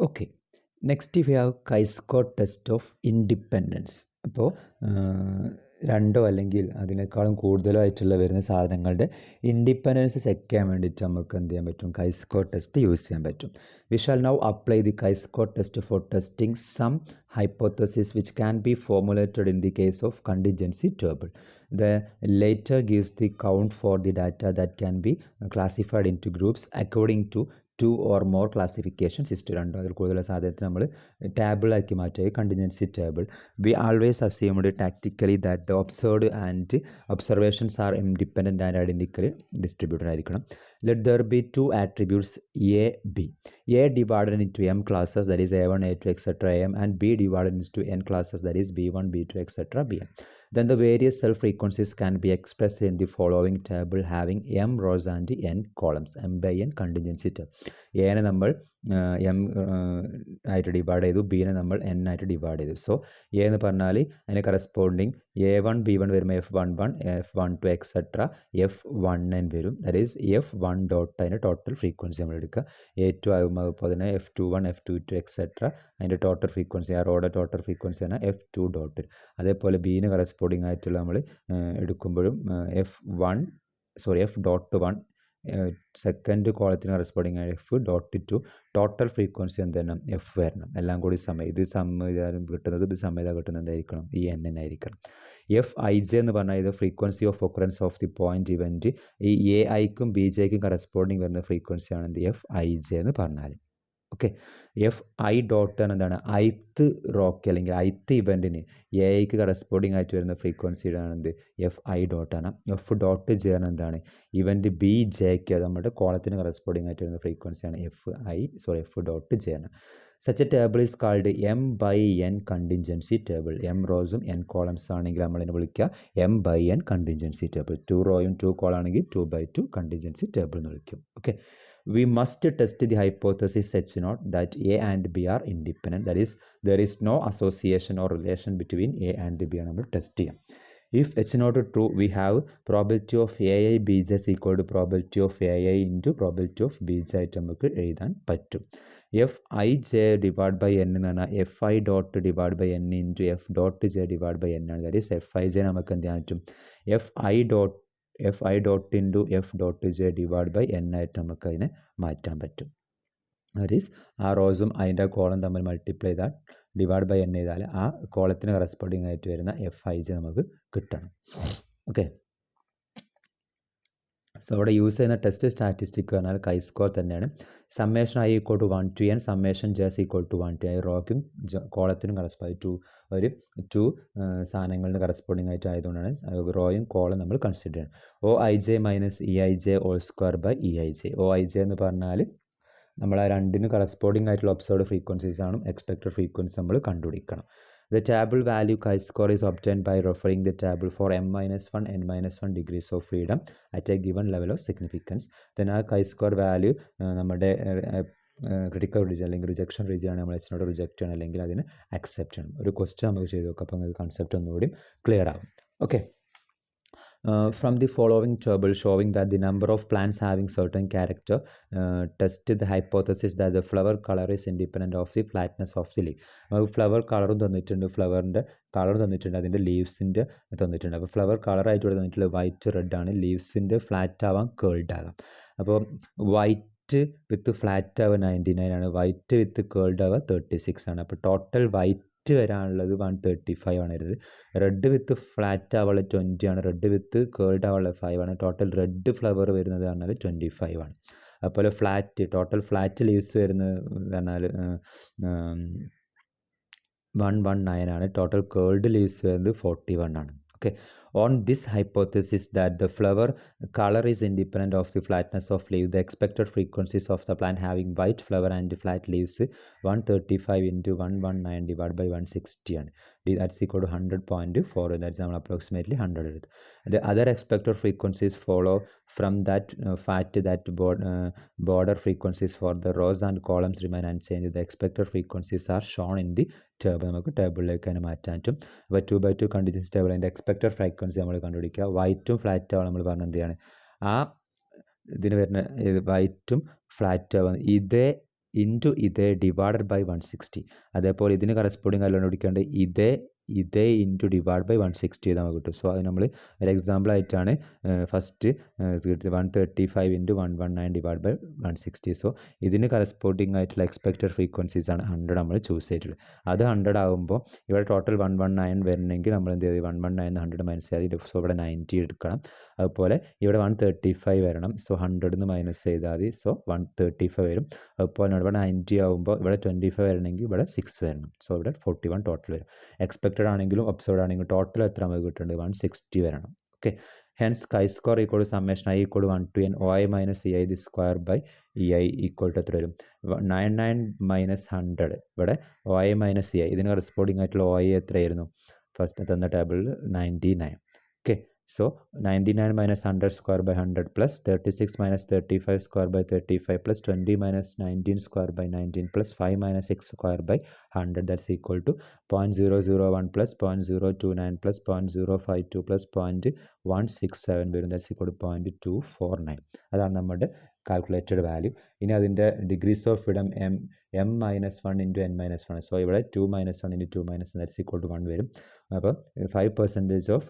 Okay. Next we have chi square test of independence. അപ്പോൾ രണ്ടോ അല്ലെങ്കിൽ അതിനേക്കാളും കൂടുതലോ ആയിട്ടുള്ള വരുന്ന സാധനങ്ങളുടെ ഇൻഡിപെൻഡൻസ് ചെക്ക് ചെയ്യാൻ വേണ്ടിയിട്ട് നമുക്ക് എന്ത് ചെയ്യാൻ പറ്റും? കൈസ്കോട്ട് ടെസ്റ്റ് യൂസ് ചെയ്യാൻ പറ്റും. We shall now apply the chi square test for testing some hypothesis which can be formulated in the case of contingency table. The later gives the count for the data that can be classified into groups according to two or more classification system. രണ്ടോ അതിൽ കൂടുതൽ സാധ്യത നമ്മൾ ടേബിളാക്കി മാറ്റുക, contingency table. We always assumed tactically that the observed and observations are independent and identically distributed ആയിരിക്കണം. Let there be two attributes A B. A divided into M classes, that is A1 A2 etc. M, and B divided into n classes, that is B1 B2 etc. Bn. Then the various cell frequencies can be expressed in the following table having m rows and n columns. M by n contingency table. എനെ നമ്മൾ M ആയിട്ട് divide ചെയ്തു, ബിനെ നമ്മൾ N ആയിട്ട് divide ചെയ്തു. So A എന്ന് പറഞ്ഞാൽ അതിന് കറസ്പോണ്ടിങ് A1 B1 വരുമ്പോൾ F11 F12 എക്സെട്ര F1n വരും. ദാറ്റ് ഈസ് F1 ഡോട്ട് അതിൻ്റെ ടോട്ടൽ ഫ്രീക്വൻസി നമ്മൾ എടുക്കുക. A2 ആകുമ്പോൾ അതുപോലെ തന്നെ F21 F22 എക്സെട്ര അതിൻ്റെ ടോട്ടൽ ഫ്രീക്വൻസി, ആ റോയുടെ ടോട്ടൽ ഫ്രീക്വൻസി ആണ് F2 ഡോട്ട്. അതേപോലെ ബീന് കറസ്പോണ്ടിങ് ആയിട്ടുള്ള നമ്മൾ എടുക്കുമ്പോഴും F.1 സെക്കൻഡ് കോളത്തിന് കറസ്പോണ്ടിങ് ആയി F.2 ടോട്ടൽ ഫ്രീക്വൻസി എന്ത് തന്നെ F വരണം. എല്ലാം കൂടി സമയം ഇത് സമയം കിട്ടുന്നത് ഇത് സമയത്ത് കിട്ടുന്നത് എന്തായിരിക്കണം? ഈ N ആയിരിക്കണം. Fij എന്ന് പറഞ്ഞാൽ ഇത് frequency of occurrence of the point event. ഈ AI-ക്കും BJ-ക്കും കറസ്പോണ്ടിങ് വരുന്ന ഫ്രീക്വൻസിയാണ് എന്ത് Fij എന്ന് പറഞ്ഞാൽ. ഓക്കെ. Fi ഡോട്ട് എന്താണ്? ith റോക്ക് അല്ലെങ്കിൽ ith ഇവൻറ്റിന് എഐക്ക് കറസ്പോണ്ടിങ് ആയിട്ട് വരുന്ന ഫ്രീക്വൻസിയാണ് എന്ത് Fi ഡോട്ടാണ്. F ഡോട്ട് ജെ ആണ് എന്താണ്? ഇവൻറ്റ് BJക്ക് നമ്മുടെ കോളത്തിന് കറസ്പോണ്ടിങ് ആയിട്ട് വരുന്ന ഫ്രീക്വൻസിയാണ് F ഡോട്ട് ജെ ആണ്. Such A table is called M by N contingency table. M റോസും N കോളംസ് ആണെങ്കിൽ നമ്മളതിനെ വിളിക്കുക M by N contingency table. 2 റോയും 2 column ആണെങ്കിൽ 2/2 കണ്ടിൻജൻസി ടേബിൾ എന്ന് വിളിക്കും. Okay. We must test the hypothesis H0 that A and B are independent. That is, there is no association or relation between A and B ആണ് നമ്മൾ test ചെയ്യാം. If H0 true, we have probability of AI BJ is equal to probability of AI into probability of BJ ആയിട്ട് നമുക്ക് എഴുതാൻ പറ്റും. Fij divided by n എന്ന് പറഞ്ഞാൽ Fi dot divided by n into F dot j divided by n ആണ്. That is Fij നമുക്ക് എന്ത് ചെയ്യാൻ പറ്റും? Fi dot into F dot j divided by n ആയിട്ട് നമുക്ക് അതിനെ മാറ്റാൻ പറ്റും. ദാറ്റ് ഈസ് ആ റോസും അതിൻ്റെ കോളം തമ്മിൽ മൾട്ടിപ്ലൈ ചെയ്താൽ ഡിവൈഡ് ബൈ n ചെയ്താൽ ആ കോളത്തിന് കറസ്പോണ്ടിങ് ആയിട്ട് വരുന്ന Fij നമുക്ക് കിട്ടണം. ഓക്കെ. സോ അവിടെ യൂസ് ചെയ്യുന്ന ടെസ്റ്റ് സ്റ്റാറ്റിസ്റ്റിക് പറഞ്ഞാൽ കൈസ്കോർ തന്നെയാണ്. Summation I equal to 1 to n, summation J equal to 1 to i. റോക്കും കോളത്തിനും കറസ്പോണ്ടിങ് ഒരു 2 സാധനങ്ങളുടെ കറസ്പോണ്ടിങ് ആയിട്ട് ആയതുകൊണ്ടാണ് റോയും കോളം നമ്മൾ കൺസിഡർ ചെയ്യണം. OIJ minus EIJ whole square by EIJ. OIJ എന്ന് പറഞ്ഞാൽ നമ്മൾ ആ രണ്ടിനും കറസ്പോണ്ടിങ് ആയിട്ടുള്ള ഒബ്സർവ്ഡ് ഫ്രീക്വൻസീസ് ആണ്. എക്സ്പെക്റ്റഡ് ഫ്രീക്വൻസി നമ്മൾ കണ്ടുപിടിക്കണം. The table value chi-score is obtained by referring the table for m-1, n-1 degrees of freedom at a given level of significance. Then ആ chi-score value നമ്മുടെ ക്രിട്ടിക്കൽ റീജിയൻ അല്ലെങ്കിൽ rejection region ആണ്. നമ്മൾ H0 reject ചെയ്യണം അല്ലെങ്കിൽ അതിന് accept ചെയ്യണം. ഒരു ക്വസ്റ്റ്യൻ നമുക്ക് ചെയ്ത് നോക്കാം. അപ്പോൾ നിങ്ങൾക്ക് കൺസെപ്റ്റ് ഒന്നുകൂടി ക്ലിയർ ആകും. Okay. From the following table showing that the number of plants having certain character, test the hypothesis that the flower color is independent of the flatness of the leaf. Flower കളറും തന്നിട്ടുണ്ട്, ഫ്ലവറിൻ്റെ colour തന്നിട്ടുണ്ട്, അതിൻ്റെ ലീവ്സിൻ്റെ തന്നിട്ടുണ്ട്. അപ്പോൾ flower കളറായിട്ട് ഇവിടെ തന്നിട്ടുള്ളത് വൈറ്റ് റെഡ് ആണ്. ലീവ്സിൻ്റെ ഫ്ലാറ്റ് ആവാം, കേൾഡ് ആകാം. അപ്പോൾ വൈറ്റ് വിത്ത് ഫ്ലാറ്റ് ആവുക 99 ആണ്, വൈറ്റ് വിത്ത് കേൾഡ് ആവുക 36 ആണ്. അപ്പോൾ ടോട്ടൽ വൈറ്റ് വരാനുള്ളത് 135 ആണ് വരുന്നത്. റെഡ് വിത്ത് ഫ്ലാറ്റ് ആവുള്ള 20 ആണ്, റെഡ് വിത്ത് കേൾഡ് ആവുള്ള 5 ആണ്. ടോട്ടൽ റെഡ് ഫ്ലവർ വരുന്നത് പറഞ്ഞാൽ 25 ആണ്. അതുപോലെ ടോട്ടൽ ഫ്ലാറ്റ് ലീവ്സ് വരുന്നത് പറഞ്ഞാൽ 119 ആണ്. ടോട്ടൽ കേൾഡ് ലീവ്സ് വരുന്നത് 41 ആണ്. Okay. On this hypothesis that the flower color is independent of the flatness of leaf, the expected frequencies of the plant having white flower and flat leaves 135 into 119 divided by 160 ആണ്. That's equal to 100.4. That's approximately 100. The other expected frequencies follow from that fact that border frequencies for the rows and columns remain unchanged. The expected frequencies are shown in the table. നമുക്ക് ടേബിളിലേക്ക് തന്നെ മാറ്റാൻ പറ്റും. അപ്പോൾ 2/2 contingency table അതിൻ്റെ expected frequency നമ്മൾ കണ്ടുപിടിക്കുക. വൈറ്റും ഫ്ലാറ്റും ആണ് നമ്മൾ പറഞ്ഞത്. എന്താണ് ആ ഇതിന് വരുന്ന വൈറ്റും ഫ്ലാറ്റും ഇതേ ഇൻറ്റു ഇതേ ഡിവൈഡഡ് ബൈ 160. അതേപോലെ ഇതിന് കറസ്പോണ്ടിങ് ആയിട്ട് കണ്ടുപിടിക്കേണ്ടത് ഇതേ ഇൻറ്റു ഡിവൈഡ് ബൈ 160 ചെയ്താൽ നമുക്ക് കിട്ടും. സോ അത് നമ്മൾ ഒരു എക്സാമ്പിളായിട്ടാണ് first 135 into 119 divide by 160. So ഇതിന് കറസ്പോണ്ടിങ് ആയിട്ടുള്ള എക്സ്പെക്റ്റഡ് ഫ്രീക്വൻസീസ് ആണ് 100 നമ്മൾ ചൂസ് ചെയ്തിട്ടുള്ളത്. അത് 100 ആകുമ്പോൾ ഇവിടെ ടോട്ടൽ 119 വരണമെങ്കിൽ നമ്മൾ എന്ത് ചെയ്ത് 119 100 മൈനസ് ചെയ്ത്, സോ ഇവിടെ 90 എടുക്കണം. അതുപോലെ ഇവിടെ 135 വരണം. സോ 100 മൈനസ് ചെയ്താൽ മതി. സോ 135 വരും. അതുപോലെ ഇവിടെ 90 ആകുമ്പോൾ ഇവിടെ 25 വരണമെങ്കിൽ ഇവിടെ 6 വരണം. സോ ഇവിടെ 41 ടോട്ടൽ വരും. എക്സ്പെക്റ്റഡ് ആണെങ്കിലും ഒബ്സർവ്ഡ് ആണെങ്കിലും ടോട്ടൽ എത്ര നമുക്ക് കിട്ടുന്നുണ്ട്? 160 വരണം. Okay. Hence chi square equal summation I equal 1 to n OI minus EI the square by EI equal to എത്ര വരും? 99 മൈനസ് 100. ഇവിടെ OI മൈനസ് EI ഇതിന് കറസ്പോണ്ടിങ് ആയിട്ടുള്ള OI എത്രയായിരുന്നു? ഫസ്റ്റ് തന്ന ടേബിളിൽ 99. Okay. So 99 minus 100 square by 100 plus 36 minus 35 square by 35 plus 20 minus 19 square by 19 plus 5 minus 6 square by 100, that's equal to 0.001 plus 0.029 plus 0.052 plus 0.167 വരും. that's equal to 0.249. അതാണ് നമ്മുടെ calculated value. ഇനി അതിൻ്റെ degrees of freedom m minus 1 into n minus 1. So ഇവിടെ 2 minus 1 into 2 minus that's equal to 1 വരും. അപ്പോൾ 5% of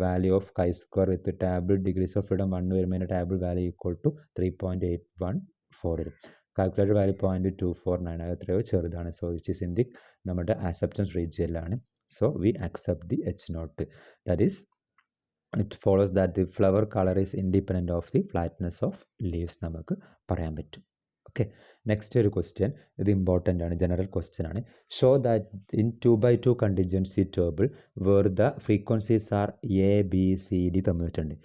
value of chi square with table degrees of freedom 1 വരുമ്പോൾ അതിൻ്റെ ടാബിൾ വാല്യൂ ഈക്വൾ ടു 3.814 വരും. Calculated value 0.249 അത് എത്രയോ ചെറുതാണ്. So which is in the നമ്മുടെ ആക്സെപ്റ്റൻസ് റീജിയനിലാണ്. So we accept the H0. That is it follows that the flower colour is independent of the flatness of leaves നമുക്ക് പറയാൻ പറ്റും. Okay. Next ഒരു ക്വസ്റ്റ്യൻ, ഇത് ഇമ്പോർട്ടൻ്റ് ആണ്, ജനറൽ ക്വസ്റ്റ്യൻ ആണ്. Show that in 2x2 contingency table where the frequencies are ABCD തന്നിട്ടുണ്ട്.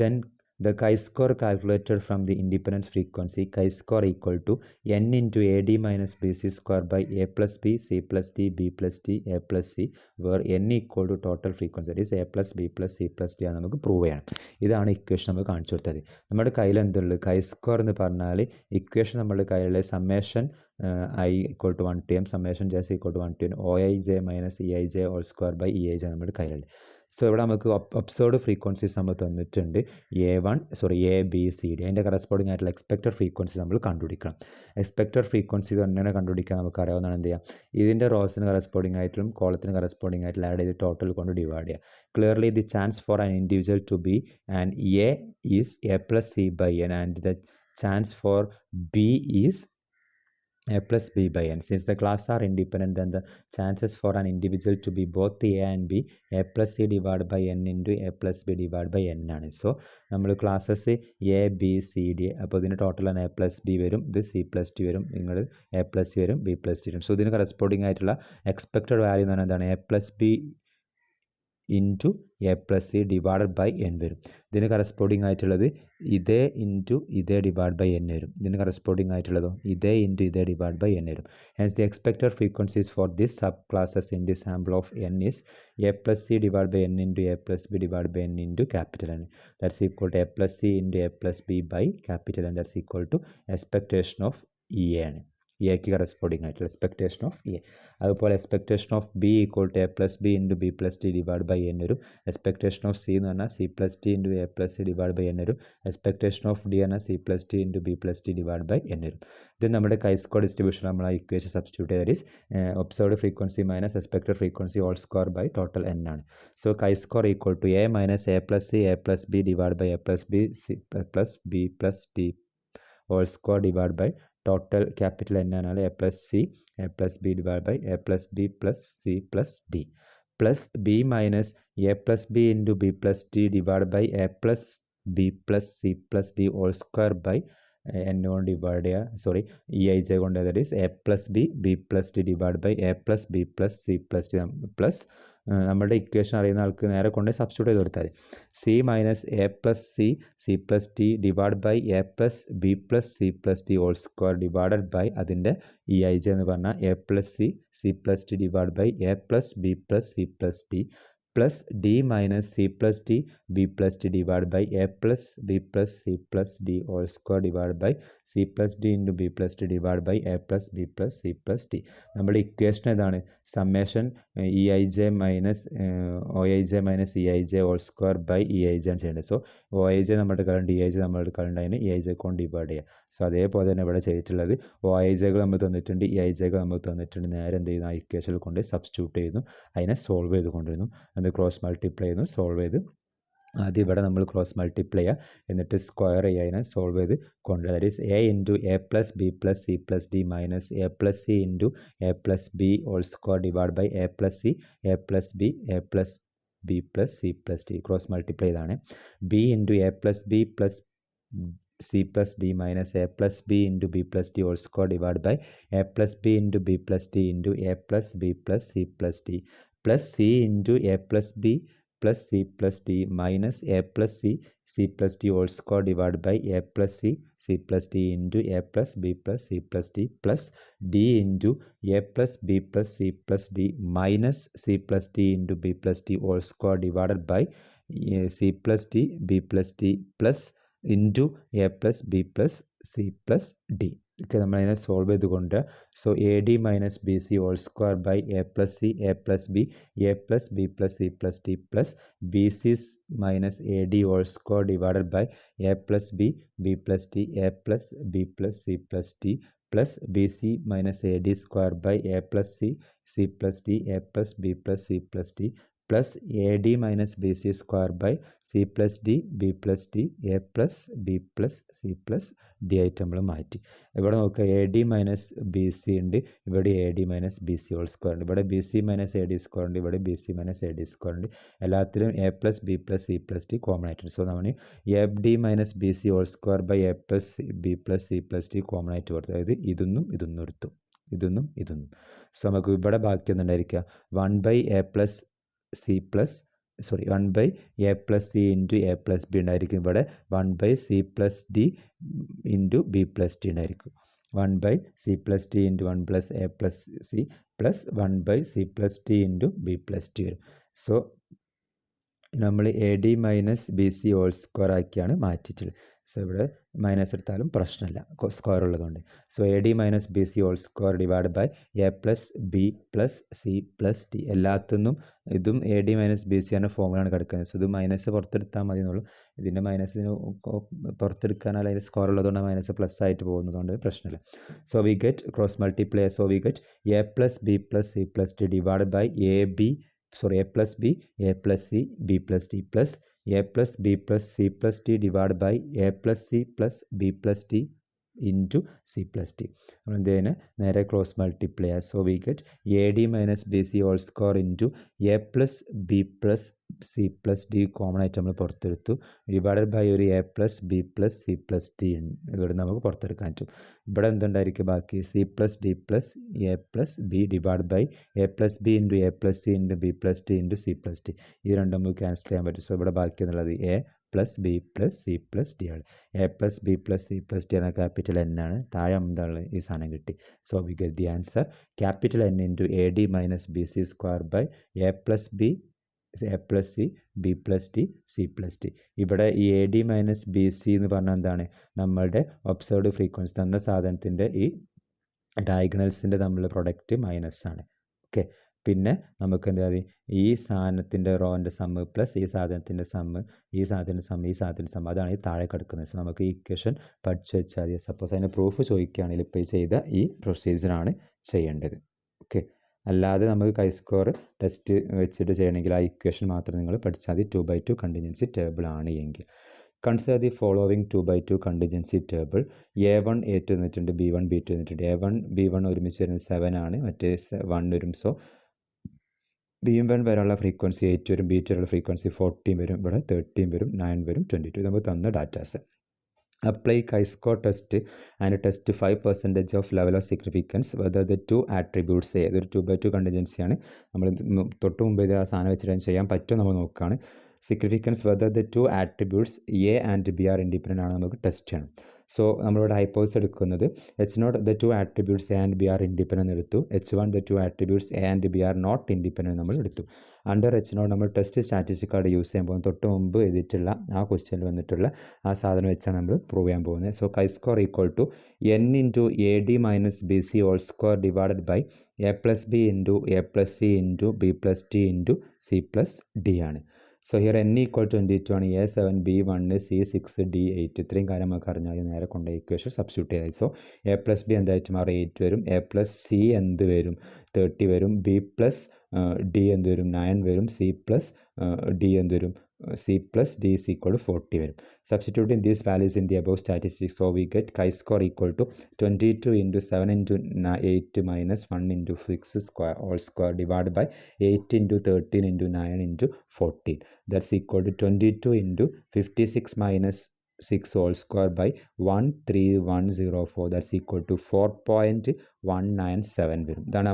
Then the chi-square calculated from the independent frequency chi-square equal to n into AD minus BC square by A plus B, C plus D, B plus D, A plus C, where n equal to total frequency, that is A plus B plus C plus D ആണ് നമുക്ക് prove ചെയ്യണം. ഇതാണ് equation നമുക്ക് കാണിച്ചു കൊടുത്തത്. നമ്മുടെ കയ്യിൽ എന്തുള്ളത്? chi-square എന്ന് പറഞ്ഞാൽ ഇക്വേഷൻ നമ്മുടെ കയ്യിലുള്ള summation I equal to 1 to m summation j is equal to 1 to n OIJ minus EIJ all square by EIJ നമ്മുടെ കയ്യിലുണ്ട്. സോ ഇവിടെ നമുക്ക് ഒബ്സർവ്ഡ് ഫ്രീക്വൻസീസ് നമ്മൾ തന്നിട്ടുണ്ട് ABCD. അതിൻ്റെ കറസ്പോണ്ടിങ് ആയിട്ടുള്ള എക്സ്പെക്റ്റഡ് ഫ്രീക്വൻസി നമ്മൾ കണ്ടുപിടിക്കണം. എക്സ്പെക്റ്റഡ് ഫ്രീക്വൻസി എങ്ങനെ കണ്ടുപിടിക്കാൻ നമുക്ക് അറിയാവുന്നതാണ്. എന്ത് ചെയ്യുക? ഇതിൻ്റെ റോസിന് കറസ്പോണ്ടിങ് ആയിട്ടും കോളത്തിന് കറസ്പോണ്ടിങ് ആയിട്ടുള്ള ആഡ് ചെയ്ത് ടോട്ടൽ കൊണ്ട് ഡിവൈഡ് ചെയ്യുക. Clearly the chance for an individual to be and A is A plus C by n and the chance for B is A plus B by n. Since the class are independent, then the chances for an individual to be both A and B A plus C divided by n into A plus B divided by n ആണ്. So നമ്മൾ classes ABCD, അപ്പോൾ ഇതിന് total ആണ് A plus B വരും, ഇത് C plus D വരും, നിങ്ങൾ A plus C വരും, B plus D വരും. സോ ഇതിന് കറസ്പോണ്ടിങ് ആയിട്ടുള്ള എക്സ്പെക്റ്റഡ് വാല്യൂ എന്ന് പറഞ്ഞാൽ എന്താണ്? A plus B into A plus C divided by n വരും. ഇതിന് കറസ്പോണ്ടിങ് ആയിട്ടുള്ളത് ഇതേ ഇൻറ്റു ഇതേ ഡിവൈഡ് ബൈ n വരും. ഇതിന് കറസ്പോണ്ടിങ് ആയിട്ടുള്ളതോ ഇതേ ഇൻറ്റു ഇതേ ഡിവൈഡ് ബൈ n വരും. Hence the expected frequencies for this sub classes in the sample of n is A plus C divide by n into A plus B divide by n into capital n. That's equal to A plus C into A plus B by capital n. That's equal to expectation of EA ആണ്. എക്ക് corresponding ആയിട്ടുള്ള expectation of A. അതുപോലെ expectation of B equal to A plus B into B plus D divide by n വരും. Expectation of C എന്ന് പറഞ്ഞാൽ C plus D into A plus C divide by n വരും. Expectation of D പറഞ്ഞാൽ C plus D into B plus D divide by n വരും. ഇത് നമ്മുടെ chi-square distribution നമ്മൾ ആ ഇക്വേഷൻ സബ്സ്റ്റിറ്റ്യൂട്ട് ചെയ്ത് that is observed frequency minus expected frequency whole square by total n ആണ്. So chi-square equal to A minus A plus C A plus B divide by A plus B C plus B plus D whole square divide by total capital n ആണ് A plus C A plus B divide by A plus B plus C plus D plus B minus A plus B into B plus D divide by A plus B plus C plus D whole square by n കൊണ്ട് divide ചെയ്യുക, EIJ കൊണ്ട്, that is A plus B B plus D divide by A plus B plus C plus D plus നമ്മുടെ equation അറിയുന്ന ആൾക്ക് നേരെ കൊണ്ട് substitute ചെയ്ത് കൊടുത്താൽ C minus A plus C plus D divide by A plus B plus C plus D whole square divided by അതിൻ്റെ EIJ എന്ന് പറഞ്ഞാൽ A plus C plus D divide by A plus B plus C plus D plus D minus C plus D B plus D divide by A plus B plus C plus D whole square divide by C plus D into B plus D divide by A plus B plus C plus D. നമ്മുടെ equation ഏതാണ്? Summation EIJ minus OIJ minus EIJ whole square by EIJ ആണ് ചെയ്യേണ്ടത്. So OIJ നമ്മുടെ കളണ്ട് EIJ നമ്മുടെ കളണ്ട് അതിന് EIJ കൊണ്ട് divide ചെയ്യുക. So അതേപോലെ തന്നെ ഇവിടെ ചെയ്തിട്ടുള്ളത് ഐജകൾ നമ്മൾ തന്നിട്ടുണ്ട്, ഈ ഐജകൾ നമ്മൾ തന്നിട്ടുണ്ട്. നേരെ എന്ത് ചെയ്യുന്നു, ആ ഇക്വേഷനിൽ കൊണ്ട് സബ്സ്റ്റിറ്റ്യൂട്ട് ചെയ്യുന്നു, അതിനെ സോൾവ് ചെയ്ത് കൊണ്ടുവരുന്നു, അത് ക്രോസ് മൾട്ടിപ്ലൈ ചെയ്യുന്നു, സോൾവ് ചെയ്ത് ആദ്യം ഇവിടെ നമ്മൾ ക്രോസ് മൾട്ടിപ്ലൈ ചെയ്യുക, എന്നിട്ട് സ്ക്വയർ ചെയ്യുക, അതിനെ സോൾവ് ചെയ്ത് കൊണ്ടുവരിക. That is A into A plus B plus C plus D minus A plus C into A plus B whole square divide by A plus C A plus B A plus B plus C plus D. Cross multiply ചെയ്താണ്. B into A plus B plus C plus D minus A plus B into B plus D whole square divide by A plus B into B plus D into A plus B plus C plus D plus C into A plus B plus c plus d minus a plus c plus d whole square divided by a plus c plus d into a plus b plus c plus d plus d into a plus b plus c plus d minus c plus d into b plus d whole square divided by c plus d b plus d plus into a plus b plus c plus d. ഒക്കെ നമ്മളതിനെ solve ചെയ്തുകൊണ്ട് so A D minus B C whole square by A plus C A plus B A plus B plus C plus D plus B C minus A D whole square divided by A plus B B plus D A plus B plus C plus D plus B C minus A D square by A plus C C plus D A plus B plus C plus D plus A D minus B C square by C plus D B plus D A plus B plus C plus D ആയിട്ട് നമ്മൾ മാറ്റി. ഇവിടെ നോക്കുക, A D minus B C ഉണ്ട്, ഇവിടെ A D minus B C whole square ഉണ്ട്, ഇവിടെ B C minus A D square ഉണ്ട്, ഇവിടെ B C minus A D square ഉണ്ട്. എല്ലാത്തിലും A plus B plus C plus D common ആയിട്ടുണ്ട്. So നമ്മൾ A D minus B C whole square by A plus B plus C plus D common ആയിട്ട് കൊടുത്തു. അതായത് ഇതൊന്നും എടുത്തു, ഇതൊന്നും. സോ നമുക്ക് ഇവിടെ ബാക്കി ഒന്നുണ്ടായിരിക്കുക 1 by A plus C plus 1 by A plus C into A plus B ഉണ്ടായിരിക്കും. ഇവിടെ 1 by C plus D into B plus D ഉണ്ടായിരിക്കും. 1 by C plus D into 1 plus A plus C plus 1 by C plus D into B plus D വരും. So നമ്മൾ A D minus B C whole square ആക്കിയാണ് മാറ്റിയിട്ടുള്ളത്. So ഇവിടെ minus എടുത്താലും പ്രശ്നമില്ല, square ഉള്ളതുകൊണ്ട്. So A D minus B C whole square divide by A plus B plus C plus D. എല്ലാത്തിനും ഇതും A D minus B C ആണ് ഫോമിലാണ് കിടക്കുന്നത്. സോ ഇത് മൈനസ് പുറത്തെടുത്താൽ മതി എന്നുള്ളൂ. ഇതിൻ്റെ മൈനസിന് പുറത്തെടുക്കാനാൽ അതിൻ്റെ സ്ക്വയർ ഉള്ളതുകൊണ്ട് മൈനസ് പ്ലസ് ആയിട്ട് പോകുന്നതുകൊണ്ട് പ്രശ്നമില്ല. So we get cross multiply. So we get A plus B plus C plus D divide by A plus b a plus c b plus d plus a plus b plus c plus d divided by a plus c plus b plus d into c plus d. നമ്മൾ എന്ത് ചെയ്യുന്നത്, നേരെ cross multiply. So we get A D minus B C whole square into A plus B plus C plus D common ആയിട്ട് നമ്മൾ പുറത്തെടുത്തു, divided by ഒരു A plus B plus C plus D ഇവിടെ നമുക്ക് പുറത്തെടുക്കാൻ പറ്റും. ഇവിടെ എന്തുണ്ടായിരിക്കും ബാക്കി, C plus D plus A plus B divide by A plus B into A plus C into B plus D into C plus D. ഇത് രണ്ടും നമുക്ക് ക്യാൻസൽ ചെയ്യാൻ പറ്റും. സോ ഇവിടെ ബാക്കി എന്നുള്ളത് A plus B plus C plus D ആണ്. A plus B plus C plus D ആണ് ക്യാപിറ്റൽ എൻ ആണ്. താഴെ എന്താണ് ഈ സാധനം കിട്ടി. So we get the answer capital N into A D minus B C square by A plus B A plus C B plus D C plus D. ഇവിടെ ഈ A D minus B C എന്ന് പറഞ്ഞാൽ എന്താണ്, നമ്മളുടെ observed frequency തന്ന സാധനത്തിൻ്റെ ഈ ഡയഗണൽസിൻ്റെ തമ്മിലുള്ള പ്രൊഡക്റ്റ് മൈനസ് ആണ്. ഓക്കെ, പിന്നെ നമുക്ക് എന്താ ഈ സാധനത്തിൻ്റെ റോൻ്റെ സമ്മ് പ്ലസ് ഈ സാധനത്തിൻ്റെ സമ്മ് ഈ സാധനത്തിൻ്റെ സമ്മ് ഈ സാധനത്തിൻ്റെ സമ്മ് അതാണ് ഈ താഴെ കിടക്കുന്നത്. സോ നമുക്ക് ഈ ഇക്വേഷൻ പഠിച്ചു വെച്ചാൽ മതി. സപ്പോസ് അതിന് പ്രൂഫ് ചോദിക്കുകയാണെങ്കിൽ ഇപ്പോൾ ചെയ്ത ഈ പ്രൊസീജിയറാണ് ചെയ്യേണ്ടത്. ഓക്കെ, അല്ലാതെ നമുക്ക് കൈസ്കോർ ടെസ്റ്റ് വെച്ചിട്ട് ചെയ്യണമെങ്കിൽ ആ ഇക്വേഷൻ മാത്രം നിങ്ങൾ പഠിച്ചാൽ മതി. 2/2 കണ്ടിജൻസി ടേബിൾ ആണ് എങ്കിൽ. Consider the following 2/2 contingency table. A1 A2 എന്നിട്ടുണ്ട്, B1 B2 എന്നിട്ടുണ്ട്. A1 B1 ഒരുമിച്ച് വരുന്നത് 7 ആണ്, മറ്റേ 1 വരും. സോ B1 വരെയുള്ള ഫ്രീക്വൻസി 8 വരും, B2 വരെയുള്ള ഫ്രീക്വൻസി 14 വരും, ഇവിടെ 13 വരും, 9 വരും, 22 നമുക്ക് തന്ന datas. Apply chi-score test and test 5% of level of significance whether the two attributes A. ഇതൊരു 2/2 കണ്ടിജൻസി ആണ്. നമ്മൾ തൊട്ട് മുമ്പ് ഇത് ആ സാധനം വെച്ചിട്ട് ചെയ്യാൻ പറ്റും നമ്മൾ നോക്കുകയാണ്. Significance whether the two attributes A and B are independent ആണ് നമുക്ക് ടെസ്റ്റ് ചെയ്യണം. സോ നമ്മളിവിടെ ഹൈപ്പോസ് എടുക്കുന്നത് H0 the two attributes A and B are independent എടുത്തു, H1 the two attributes A and B are not independent നമ്മൾ എടുത്തു. Under H0 നമ്മൾ test statistic card use ചെയ്യാൻ പോകുന്നത് തൊട്ട് മുമ്പ് എഴുതിയിട്ടുള്ള ആ ക്വസ്റ്റ്യനിൽ വന്നിട്ടുള്ള ആ സാധനം വെച്ചാണ് നമ്മൾ പ്രൂവ് ചെയ്യാൻ പോകുന്നത്. So chi-score equal to n into A D minus B C whole square divided by A plus B into A plus C into B plus D into C plus D ആണ്. So here n equal 22 ആണ്, A7 B1 C6 D8 ഇത്രയും കാര്യം നമുക്ക് അറിഞ്ഞാൽ നേരെ കൊണ്ട് equation substitute ചെയ്താൽ so A+B എന്തായിട്ട് മാറും 8 വരും, A+C എന്ത് വരും 30 വരും, B+D എന്ത് വരും 9 വരും, C+D എന്ത് വരും C+D is equal to 40 വരും. Substituting these values in the above statistics, so we get chi-score equal to 22 into 7 into 8 minus 1 into 6 square all square divided by 8 into 13 into 9 into 14. That's equal to 22 into 56 minus 6 whole square by 13104. That's equal to 4.197 വരും. ഇതാണ്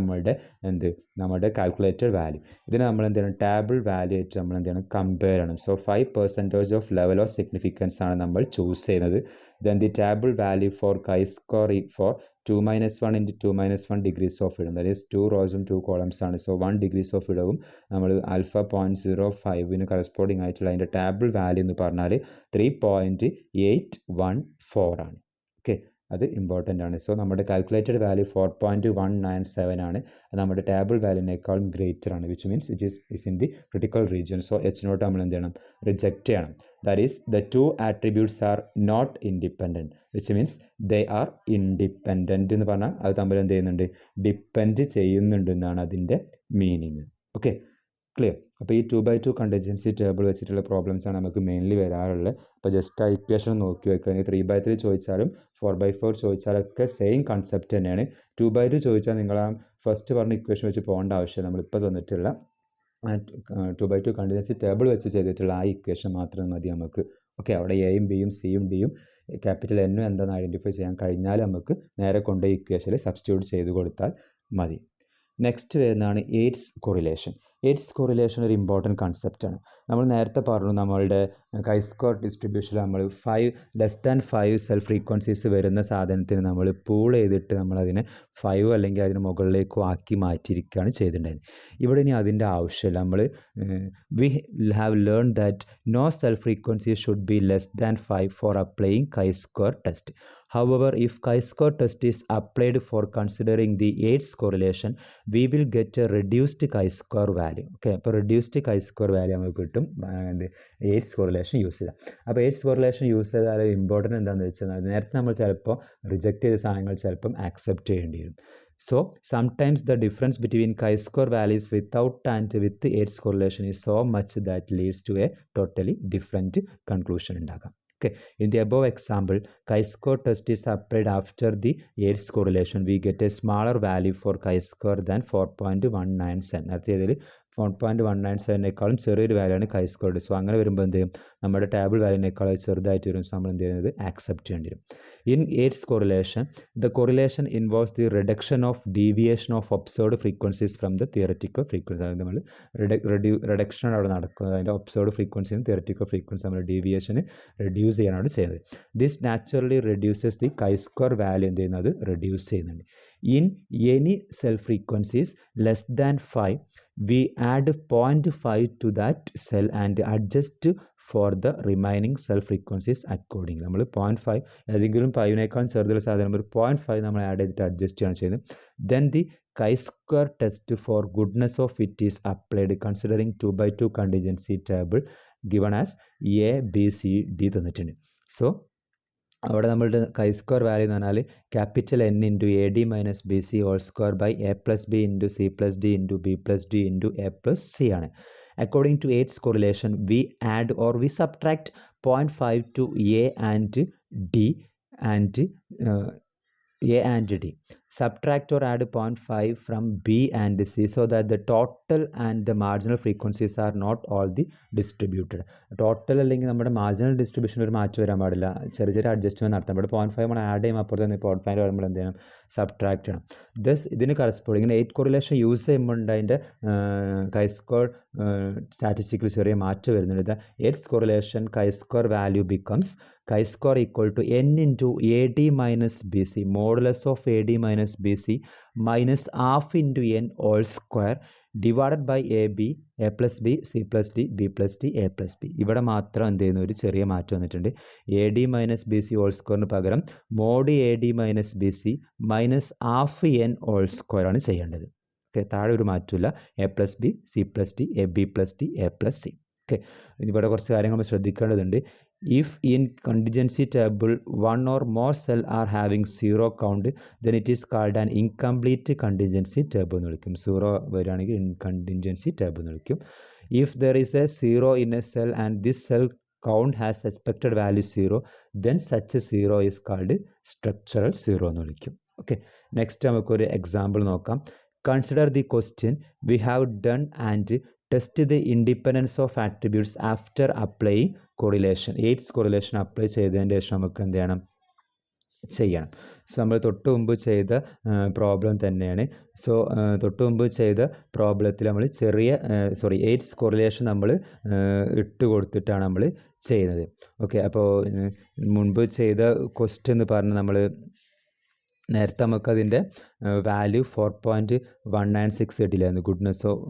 നമ്മുടെ calculated value. ഇതിന് നമ്മൾ എന്ത് ചെയ്യണം, table value ആയിട്ട് നമ്മൾ എന്ത് ചെയ്യണം, കമ്പയർ ചെയ്യണം. So 5% of level of significance ആണ് നമ്മൾ ചൂസ് ചെയ്യുന്നത്. Then the table value for chi-score for 2 minus 1 into 2 minus 1 degrees of freedom, that is 2 rows 2 columns ആണ്. സോ 1 degrees of freedom നമ്മൾ alpha 0.05 കറസ്പോണ്ടിങ് ആയിട്ടുള്ള അതിൻ്റെ ടേബിൾ വാല്യൂ എന്ന് പറഞ്ഞാൽ 3.814 ആണ്. ഓക്കെ, അത് ഇമ്പോർട്ടൻ്റ് ആണ്. സോ നമ്മുടെ കാൽക്കുലേറ്റഡ് വാല്യൂ 4.197 ആണ്. അത് നമ്മുടെ ടേബിൾ വാല്യൂനേക്കാളും ഗ്രേറ്റർ ആണ്, which means it is in the critical region. So H0 നമ്മൾ എന്ത് ചെയ്യണം, റിജക്റ്റ് ചെയ്യണം. That is the two attributes are not independent, which means they are independent എന്ന് പറഞ്ഞാൽ അത് തമ്മിൽ എന്ത് ചെയ്യുന്നുണ്ട്, ഡിപ്പെൻഡ് ചെയ്യുന്നുണ്ട് എന്നാണ് അതിൻ്റെ മീനിങ്. Okay, clear. അപ്പോൾ ഈ 2x2 കണ്ടിജൻസി ടേബിൾ വെച്ചിട്ടുള്ള പ്രോബ്ലംസ് ആണ് നമുക്ക് മെയിൻലി വരാറുള്ളത്. അപ്പോൾ ജസ്റ്റ് ആ ഇക്വേഷൻ നോക്കി വെക്കുക. 3x3 ചോദിച്ചാലും 4x4 ചോദിച്ചാലൊക്കെ സെയിം കൺസെപ്റ്റ് തന്നെയാണ്. 2x2 ചോദിച്ചാൽ നിങ്ങൾ ആ ഫസ്റ്റ് പറഞ്ഞ ഇക്വേഷൻ വെച്ച് പോകേണ്ട ആവശ്യം, നമ്മളിപ്പോൾ തന്നിട്ടുള്ള 2x2 കണ്ടിജൻസി ടേബിൾ വെച്ച് ചെയ്തിട്ടുള്ള ആ ഇക്വേഷൻ മാത്രം മതി നമുക്ക്. ഓക്കെ, അവിടെ എയും ബിയും സിയും ഡിയും ക്യാപിറ്റൽ എന്നും എന്താണെന്ന് ഐഡൻറ്റിഫൈ ചെയ്യാൻ കഴിഞ്ഞാൽ നമുക്ക് നേരെ കൊണ്ട് ഇക്വേഷനിൽ സബ്സ്റ്റിറ്റ്യൂട്ട് ചെയ്ത് കൊടുത്താൽ മതി. നെക്സ്റ്റ് വരുന്നതാണ് എയ്ഡ്സ് കൊറിലേഷൻ. എയ്ഡ്സ് കൊറിലേഷൻ ഒരു ഇമ്പോർട്ടൻറ്റ് കൺസെപ്റ്റാണ്. നമ്മൾ നേരത്തെ പറഞ്ഞു നമ്മളുടെ chi-score ഡിസ്ട്രിബ്യൂഷനിൽ നമ്മൾ 5 സെൽഫ് ഫ്രീക്വൻസീസ് വരുന്ന സാധനത്തിന് നമ്മൾ പൂൾ ചെയ്തിട്ട് നമ്മളതിനെ 5 അല്ലെങ്കിൽ അതിന് മുകളിലേക്കും ആക്കി മാറ്റിയിരിക്കുകയാണ് ചെയ്തിട്ടുണ്ടായിരുന്നത്. ഇവിടെ ഇനി അതിൻ്റെ ആവശ്യമില്ല. നമ്മൾ we have learn that no cell frequency should be less than 5 for applying chi-score test. However, if chi-score test is applied for considering the AIDS correlation, we will get a reduced chi-score value. Okay, അപ്പോൾ reduced chi-score value നമുക്ക് കിട്ടും AIDS correlation use ചെയ്താൽ. അപ്പോൾ AIDS correlation use ചെയ്താൽ important എന്താണെന്ന് വെച്ചാൽ നേരത്തെ നമ്മൾ ചിലപ്പോൾ റിജക്റ്റ് ചെയ്ത സാധനങ്ങൾ ചിലപ്പം ആക്സെപ്റ്റ് ചെയ്യേണ്ടി വരും. So, sometimes the difference between chi-score values without and with AIDS correlation is so much that leads to a totally different conclusion ഉണ്ടാകാം. Okay, in the above example, chi-score test is applied after the AIDS correlation. We get a smaller value for chi-score than 4.197. അതായത് 4.197 ചെറിയൊരു value ആണ് chi-score. So അങ്ങനെ വരുമ്പോൾ എന്ത് ചെയ്യും, നമ്മുടെ table വാല്യൂനേക്കാൾ ചെറുതായിട്ട് വരും. സോ നമ്മൾ എന്ത് ചെയ്യുന്നത്, ആക്സെപ്റ്റ് ചെയ്യേണ്ടി വരും. In AIDS correlation, the correlation involves the reduction of deviation of observed frequencies from the theoretical frequency. അതായത് നമ്മൾ റിഡക്ഷൻ അവിടെ നടക്കുന്നത്, അതിൻ്റെ ഒബ്സർവ്ഡ് ഫ്രീക്വൻസിയും തിയററ്റിക്കൽ ഫ്രീക്വൻസി നമ്മൾ ഡീവിയേഷന് റെഡ്യൂസ് ചെയ്യാനാണ് ചെയ്യുന്നത്. This naturally reduces the chi-score value എന്ത് ചെയ്യുന്നത്, റിഡ്യൂസ് ചെയ്യുന്നുണ്ട്. In any self frequencies less than 5, we add 0.5 to that cell and adjust for the remaining self frequencies accordingly. നമ്മൾ 0.5 ഏതെങ്കിലും 5നേക്കാൾ ചെറുതുള്ള സാധനം ഒരു 0.5 നമ്മൾ ആഡ് ചെയ്തിട്ട് അഡ്ജസ്റ്റ് ചെയ്യാണ് ചെയ്യുന്നത്. Then the chi-score test for goodness of it is applied considering 2x2 contingency table given as ABCD തന്നിട്ടുണ്ട്. സോ അവിടെ നമ്മളുടെ chi-score വാല്യൂ എന്ന് പറഞ്ഞാൽ capital N into AD minus BC whole square by A+B into C+D into B+D into A+C ആണ്. According to AIDS correlation, we add or we subtract 0.5 to A and D and D. Subtract or add 0.5 from B and C so that the total and the marginal frequencies are not all the distributed. Total അല്ലെങ്കിൽ നമ്മുടെ marginal distribution ഒരു മാറ്റം വരാൻ പാടില്ല, ചെറിയ ചെറിയ adjustment നടത്താം. ഇവിടെ 0.5 നമ്മൾ ആഡ് ചെയ്യുമ്പോൾ അപ്പുറത്ത് തന്നെ 0.5 വരുമ്പോൾ എന്ത് ചെയ്യണം, സബ്ട്രാക്ട് ചെയ്യണം. ദസ് ഇതിന് കറസ്പോണ്ടിങ് ഇങ്ങനെ 8 കൊറിലേഷൻ യൂസ് ചെയ്യുമ്പോൾ അതിൻ്റെ chi-score സ്റ്റാറ്റിസ്റ്റിക്കിൽ ചെറിയ മാറ്റം വരുന്നുണ്ട്. 8 correlation chi-score value becomes chi-score equal to N into AD minus BC modulus of AD minus BC minus half into N whole square divided by AB, A+B, C+D, B+D, A+B. ഇവിടെ മാത്രം എന്ത് ചെയ്യുന്നു, ഒരു ചെറിയ മാറ്റം വന്നിട്ടുണ്ട്. AD മൈനസ് BC ഹോൾ സ്ക്വയറിന് പകരം mod AD minus BC minus half N whole square ആണ് ചെയ്യേണ്ടത്. ഓക്കെ, താഴെ ഒരു മാറ്റമില്ല. A+B, C+D, B+D, A+C. Okay, ഇവിടെ കുറച്ച് കാര്യങ്ങൾ നമ്മൾ ശ്രദ്ധിക്കേണ്ടതുണ്ട്. If in contingency table one or more cell are having zero count then it is called an incomplete contingency table എന്ന് വിളിക്കും. സീറോ വരികയാണെങ്കിൽ കണ്ടിജൻസി ടേബിൾ എന്ന് വിളിക്കും. If there is A zero in A cell and this cell count has expected value 0, then such a 0 is called structural 0 എന്ന് വിളിക്കും. Okay, next നമുക്കൊരു example നോക്കാം. Consider the question we have done and test the independence of attributes after applying correlation. Yates correlation apply ചെയ്തതിന് ശേഷം നമുക്ക് എന്ത് ചെയ്യണം, ചെയ്യണം. സോ നമ്മൾ തൊട്ട് മുമ്പ് ചെയ്ത പ്രോബ്ലം തന്നെയാണ്. സോ തൊട്ട് മുമ്പ് ചെയ്ത പ്രോബ്ലത്തിൽ നമ്മൾ എയ്റ്റ്സ് കോറിലേഷൻ നമ്മൾ ഇട്ട് കൊടുത്തിട്ടാണ് നമ്മൾ ചെയ്യുന്നത്. ഓക്കെ, അപ്പോൾ മുൻപ് ചെയ്ത ക്വസ്റ്റ്യൻ എന്ന് പറഞ്ഞാൽ നമ്മൾ നേരത്തെ നമുക്കതിൻ്റെ വാല്യൂ 4.196 കിട്ടില്ലായിരുന്നു. ഗുഡ്നെസ് ഓഫ്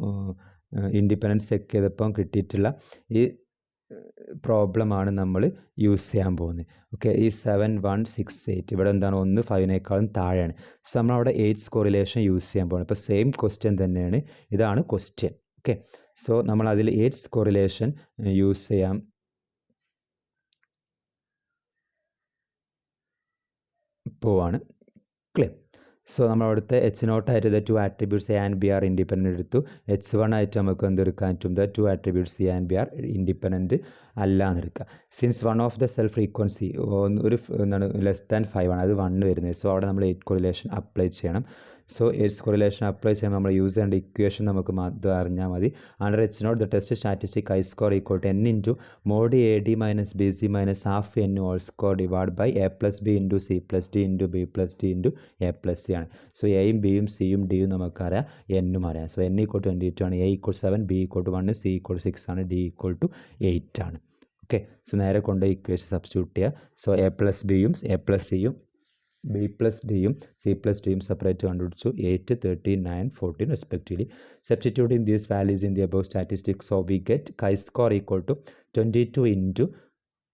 ഇൻഡിപെൻഡൻസ് ചെക്ക് ചെയ്തപ്പം കിട്ടിയിട്ടുള്ള ഈ പ്രോബ്ലമാണ് നമ്മൾ യൂസ് ചെയ്യാൻ പോകുന്നത്. ഓക്കെ, ഈ 7168 ഇവിടെ എന്താണ്, 1 5നേക്കാളും താഴെയാണ്. സോ നമ്മളവിടെ എയ്റ്റ്സ് കോറിലേഷൻ യൂസ് ചെയ്യാൻ പോകുന്നത്. ഇപ്പോൾ സെയിം ക്വസ്റ്റ്യൻ തന്നെയാണ്, ഇതാണ് ക്വസ്റ്റ്യൻ. ഓക്കെ, സോ നമ്മൾ അതിൽ എയ്റ്റ്സ് കോറിലേഷൻ യൂസ് ചെയ്യാൻ പോവാണ്. ക്ലിയർ. സോ നമ്മളവിടുത്തെ H0 ആയിട്ട് the two attributes A and B are independent എടുത്തു. H1 ആയിട്ട് നമുക്ക് എന്തെടുക്കാൻ പറ്റും, the two attributes A and B are independent അല്ല എന്നെടുക്കുക. Since one of the cell frequency ഒരു എന്താണ് ലെസ് ദാൻ 5 ആണ്, അത് 1 വരുന്നത്. സോ അവിടെ നമ്മൾ എയ്റ്റ് കോറിലേഷൻ അപ്ലൈ ചെയ്യണം. സോ എയ്റ്റ്സ് കോറിലേഷൻ അപ്ലൈ ചെയ്യുമ്പോൾ നമ്മൾ യൂസ് ചെയ്യേണ്ട ഇക്വേഷൻ നമുക്ക് മാത്രം അറിഞ്ഞാൽ മതി. Under H0 the test statistic chi score equal to n into mod A D minus B C minus half n whole score divide by A plus B into C plus D into B plus D into A plus C ആണ്. So എയും ബിയും സിയും ഡിയും നമുക്കറിയാം, എന്നും അറിയാം. So n equal to 22 ആണ്, A equal 7, B equal to 1, C equal 6 ആണ്, ഡി ഈക്വൽ ടു 8 ആണ്. ഓക്കെ, സോ നേരെ കൊണ്ട് ഇക്വേഷൻ സബ്സ്റ്റിറ്റ്യൂട്ട് ചെയ്യുക. സോ എ പ്ലസ് ബിയും എ പ്ലസ് സിയും ബി പ്ലസ് ഡിയും സി പ്ലസ് ഡിയും സെപ്പറേറ്റ് കണ്ടുപിടിച്ചു. 8, 13, 9, 14 respectively. Substituting these values in the above statistics, so we get chi score equal to 22 ഇൻറ്റു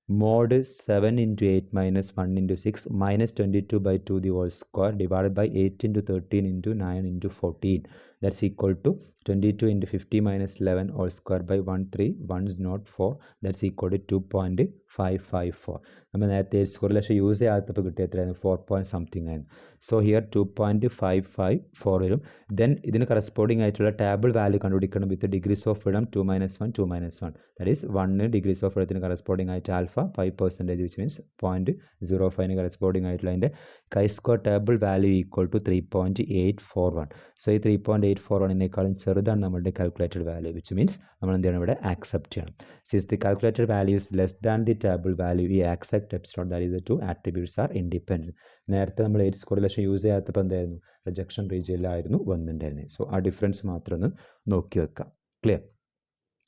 mod 7 into 8 minus 1 into 6 minus 22/2 the whole square divided by 8 into 13 into 9 into 14. That's equal to 22 into 50 minus 11 whole square by 13104. That's equal to 2.554. നമ്മൾ നേരത്തെ correlation use ചെയ്യാത്തപ്പോൾ കിട്ടിയ എത്രയായിരുന്നു, 4 something ആയിരുന്നു. So here 2.554 വരും. Then ഇതിന് corresponding ആയിട്ടുള്ള table value കണ്ടുപിടിക്കണം with degrees of freedom 2 - 1 2 - 1. That is 1 degrees of ഫ്രീഡത്തിന് കറസ്പോണ്ടിങ് ആയിട്ട് ആൽഫ 5% വിച്ച് മീൻസ് 0.05 കറസ്പോണ്ടിങ് ആയിട്ടുള്ള അതിൻ്റെ chi square table value equal to 3.841. So ഈ 3.841 ചെറുതാണ് നമ്മുടെ കാൽക്കുലേറ്റഡ് വാല്യൂ, വിച്ച് മീൻസ് നമ്മൾ എന്ത് ചെയ്യണം, ഇവിടെ ആക്സെപ്റ്റ് ചെയ്യണം. Since the calculated value is less than the table value, ഈ accept epsilon that is the two attributes are independent. നേരത്തെ നമ്മൾ എയ്റ്റ്സ് കോറിലേഷൻ യൂസ് ചെയ്യാത്തപ്പോൾ എന്തായിരുന്നു, റിജക്ഷൻ റീജിയനിലായിരുന്നു വന്നിട്ടുണ്ടായിരുന്നത്. സോ ആ ഡിഫറൻസ് മാത്രം ഒന്ന് നോക്കി വെക്കാം. Clear.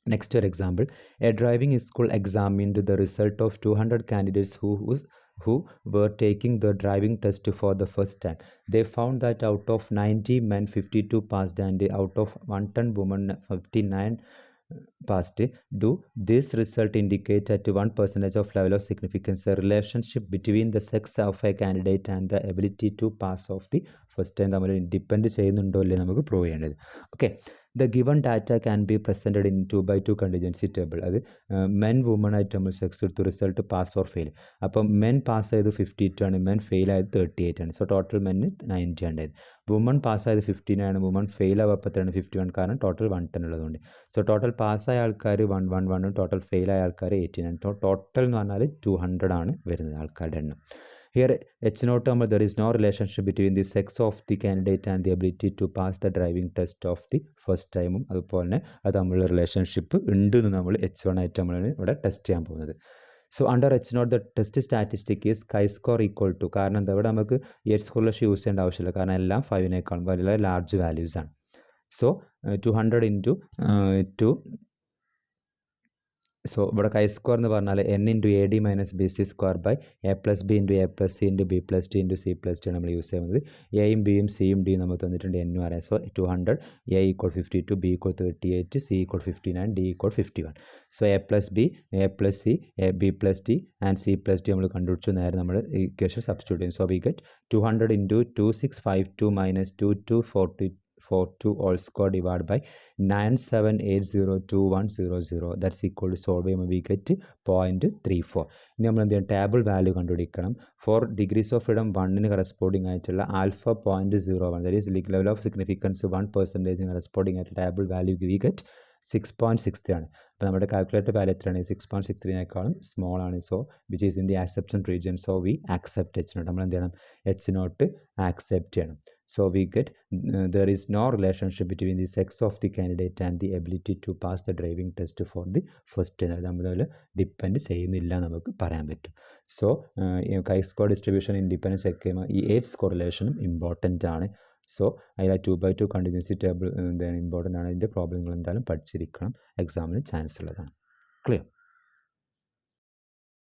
Next your example, a driving school examined the result of 200 candidates who were taking the driving test for the first time. They found that out of 90 men 52 passed and out of 110 women 59 passed. Do this result indicate at 1% of level of significance a relationship between the sex of a candidate and the ability to pass of the first time തമ്മിൽ depend ചെയ്യുന്നുണ്ടോ അല്ലേ നമുക്ക് prove ചെയ്യേണ്ടത്. Okay, the given data can be presented in 2/2 contingency table. അത് men woman ആയിട്ട് നമ്മൾ sex എടുത്തു, result pass or fail. അപ്പം മെൻ പാസ് ആയത് 52 ആണ്, മെൻ ഫെയിൽ ആയത് 38 ആണ്. സോ ടോട്ടൽ മെൻ 90 ഉണ്ടായത്. വുമൺ പാസ്സായത് 15 ആണ്, വുമൺ ഫെയിൽ ആവപ്പത്താണ് 51, കാരണം ടോട്ടൽ 110 ഉള്ളതുകൊണ്ട്. സോ ടോട്ടൽ പാസ്സായ ആൾക്കാർ 111, ടോട്ടൽ ഫെയിലായ ആൾക്കാർ 18 ആണ്. ടോട്ടൽ എന്ന് പറഞ്ഞാൽ 200 ആണ് വരുന്നത് ആൾക്കാരുടെ എണ്ണം. Here H0 നമ്മൾ there is no relationship between the sex of the candidate and the ability to pass the driving test of the first time. അതുപോലെ തന്നെ അത് തമ്മിലുള്ള റിലേഷൻഷിപ്പ് ഉണ്ട് എന്ന് നമ്മൾ H1 ആയിട്ട് നമ്മൾ ഇവിടെ ടെസ്റ്റ് ചെയ്യാൻ പോകുന്നത്. So under H0 the test statistic is chi score equal to, കാരണം എന്താ ഇവിടെ നമുക്ക് എയ്റ്റ്സ് കോറിലേഷൻ യൂസ് ചെയ്യേണ്ട ആവശ്യമില്ല, കാരണം എല്ലാം 5നേക്കാളും വളരെ ലാർജ് വാല്യൂസ് ആണ്. So 200 into 2. സോ ഇവിടെ chi square എന്ന് പറഞ്ഞാൽ n into A D minus B C square by A plus B into A plus C into B plus D into C plus D നമ്മൾ use ചെയ്യുന്നത്. എയും ബിയും സിയും ഡിയും നമുക്ക് തന്നിട്ടുണ്ട്, എന്നും അറിയാം. So 200, A equal 52, B equal 38, C equal 59, D equal 51. So A plus B, A plus C, B plus D and C plus D നമ്മൾ കണ്ടുപിടിച്ചു. നേരെ നമ്മൾ ഇക്വേഷൻ സബ്സ്റ്റിറ്റ്യൂട്ട് ചെയ്യും. So we get 200 into 2652 minus 2240 0.42 whole square divide by 97802100. That's equal to solve ചെയ്യുമ്പോൾ we get 0.34. ഇനി നമ്മൾ എന്ത് ചെയ്യണം, ടേബിൾ വാല്യൂ കണ്ടുപിടിക്കണം. For degrees of freedom 1 corresponding ആയിട്ടുള്ള alpha 0.01, that is level of significance 1% corresponding ആയിട്ടുള്ള table value we get 6.63 ആണ്. അപ്പോൾ നമ്മുടെ കാൽക്കുലേറ്റർ വാല്യൂ എത്രയാണ്? 6.63നേക്കാളും സ്മോൾ ആണ്. So which is in the acceptance region. So we accept H naught. നമ്മൾ എന്ത് ചെയ്യണം? H നോട്ട് ആക്സെപ്റ്റ് ചെയ്യണം. So we get there is no relationship between the sex of the candidate and the ability to pass the driving test for the first time. നമ്മൾ depend ചെയ്യുന്നില്ല നമുക്ക് പറയാൻ പറ്റും. So കൈ-സ്ക്വയർ distribution independence check ചെയ്യുമ്പോൾ ഈ AIDS കോറിലേഷനും important ആണ്. So അതിൽ 2/2 കണ്ടിന്യൂസി table എന്താണ് ഇമ്പോർട്ടൻ്റ് ആണ്. അതിൻ്റെ പ്രോബ്ലങ്ങൾ എന്തായാലും പഠിച്ചിരിക്കണം, എക്സാമിന് ചാൻസ് ഉള്ളതാണ്. ക്ലിയർ?